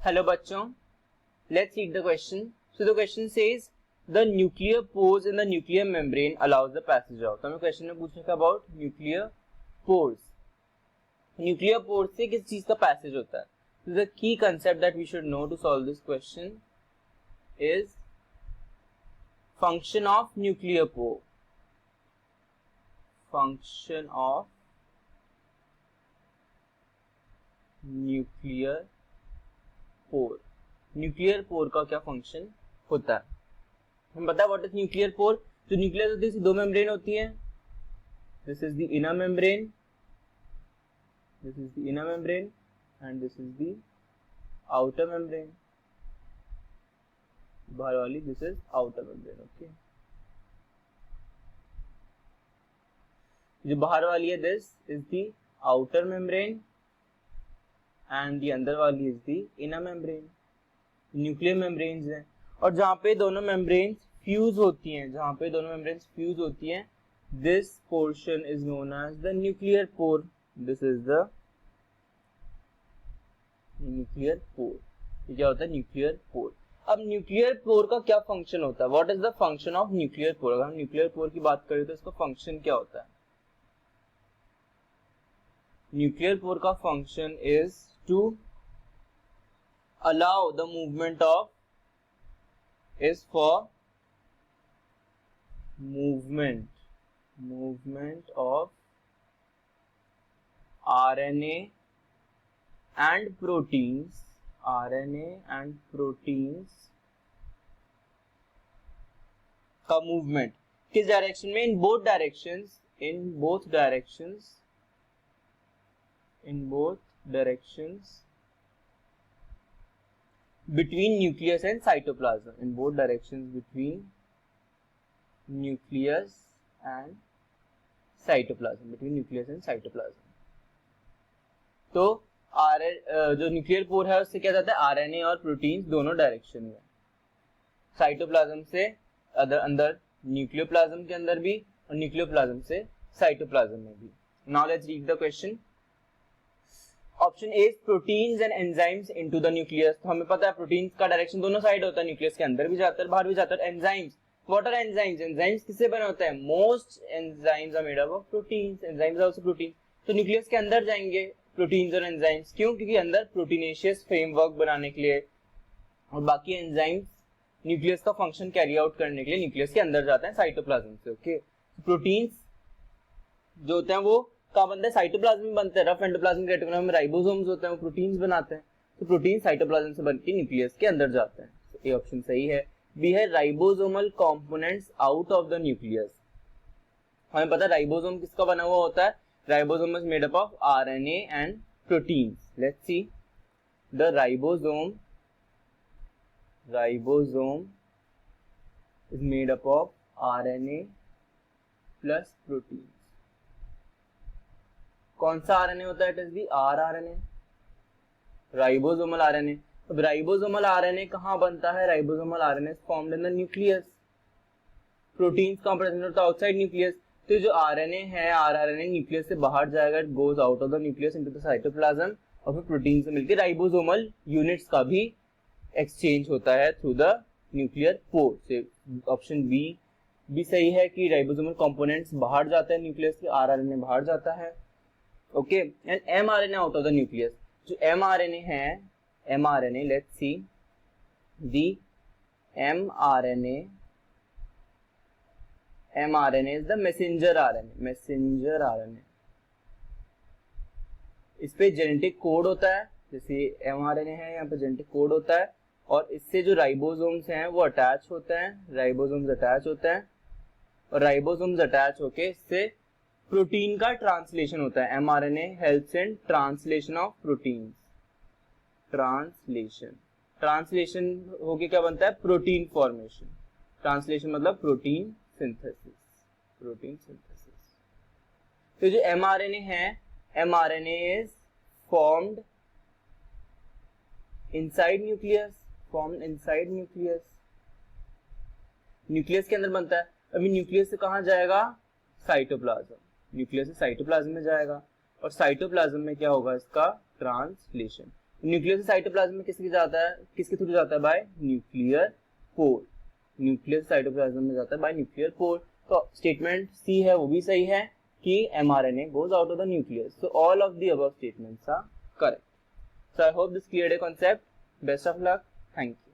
Hello बच्चों, let's read the question. So the question says the nuclear pores in the nuclear membrane allows the passage of. तो हमें question में पूछने का about nuclear pores. Nuclear pores से किस चीज का पैसेज होता है? So the key concept that we should know to solve this question is function of nuclear pore. Function of nuclear pore. Nuclear pore का क्या फंक्शन होता है? हम पता है व्हाट इज न्यूक्लियर पोर. जो न्यूक्लियर होती है दो मेम्ब्रेन होती है. This is the inner membrane, this is the inner membrane and this is the outer membrane. बाहर वाली this is outer membrane. Okay, जो बाहर वाली है this is the outer membrane and the अंदर वाली is the inner membrane. Nuclear membranes हैं. और जहां पे दोनों मेम्ब्रेन्स फ्यूज होती हैं, जहां पे दोनों मेम्ब्रेन्स फ्यूज होती हैं, this portion is known as the nuclear pore. This is the nuclear pore. ये क्या होता है? Nuclear pore. अब न्यूक्लियर पोर का क्या फंक्शन होता है? What is the function of nuclear pore? अगर हम न्यूक्लियर पोर की बात करें तो इसका फंक्शन क्या होता है? न्यूक्लियर पोर का function is to allow the movement of is for movement of RNA and proteins का मूवमेंट किस डायरेक्शन में? In both directions between nucleus and cytoplasm. In both directions between nucleus and cytoplasm. तो जो nuclear pore है उससे क्या जाता है? आरएनए और प्रोटीन्स दोनों डायरेक्शन में. साइटोप्लाज्म से अंदर न्यूक्लियोप्लाज्म के अंदर भी और न्यूक्लियोप्लाज्म से साइटोप्लाज्म में भी. Now let's read the question. Option A proteins and enzymes into the nucleus. तो हमें पता है प्रोटीन्स का डायरेक्शन दोनों साइड होता है, न्यूक्लियस के अंदर भी जाता है बाहर भी जाता है. Enzymes, what are enzymes? Enzymes किससे बने होते हैं? Most enzymes are made up of proteins. Enzymes are also protein. तो न्यूक्लियस के अंदर जाएंगे प्रोटीन्स और एंजाइम्स. क्यों? क्योंकि अंदर प्रोटीनेशियस फ्रेमवर्क बनाने के लिए, और बाकी एंजाइम्स न्यूक्लियस का फंक्शन कैरी आउट करने के लिए न्यूक्लियस के अंदर जाते हैं साइटोप्लाज्म से. ओके, प्रोटीन्स जो होते हैं वो कहाँ बनते हैं? साइटोप्लाज्म में बनते हैं. रफ एंडोप्लाज्मिक रेटिकुलम में राइबोसोम्स होते हैं, वो प्रोटीन्स बनाते हैं. तो प्रोटीन साइटोप्लाज्म से बनकर न्यूक्लियस के अंदर जाते हैं. तो ये ऑप्शन सही है. बी है ribosomal components out of the nucleus. हमें पता है राइबोसोम किसका बना हुआ होता है? Ribosome is made up of RNA and proteins. Let's see the ribosome is made up of RNA plus protein. कौन सा आरएनए होता है? It is the rRNA, ribosomal RNA. अब राइबोसोमल आरएनए कहाँ बनता है? Ribosomal RNA formed in the nucleus. Proteins कहाँ present होता है? Outside nucleus. तो जो आरएनए है, आरआरएनए न्यूक्लियस से बाहर जाएगा, it goes out of the nucleus into the cytoplasm, और फिर प्रोटीन से मिलकर राइबोसोमल यूनिट्स का भी एक्सचेंज होता है थ्रू द न्यूक्लियर पोर से. ऑप्शन बी भी सही है कि राइबोसोमल कंपोनेंट्स बाहर जाते हैं न्यूक्लियस के, आरआरएनए बाहर जाता है. Okay, and mRNA out of the nucleus. जो एमआरएनए है, mRNA, let's see the mRNA is the messenger RNA. इस पे जेनेटिक कोड होता है. जैसे एमआरएनए है, यहाँ पे जेनेटिक कोड होता है, और इससे जो राइबोसोम्स हैं वो अटैच होते हैं. राइबोसोम्स अटैच होके इससे प्रोटीन का ट्रांसलेशन होता है. MRNA helps in translation of proteins. Translation होके क्या बनता है? Protein formation. ट्रांसलेशन मतलब प्रोटीन सिंथेसिस. तो जो एमआरएनए है, mRNA is formed inside nucleus. Nucleus के अंदर बनता है. अभी न्यूक्लियस से कहाँ जाएगा? साइटोप्लाज्म. न्यूक्लियस से साइटोप्लाज्म में जाएगा, और साइटोप्लाज्म में क्या होगा? इसका ट्रांसलेशन. न्यूक्लियस से साइटोप्लाज्म में किसके जाता है, किसके थ्रू जाता है, bye nuclear pore. Nucleus cytoplasm में जाता है बाय न्यूक्लियर पोर। तो स्टेटमेंट सी है वो भी सही है कि mRNA goes out of the nucleus. So all of the above statements are correct. So I hope this cleared a concept. Best of luck. Thank you.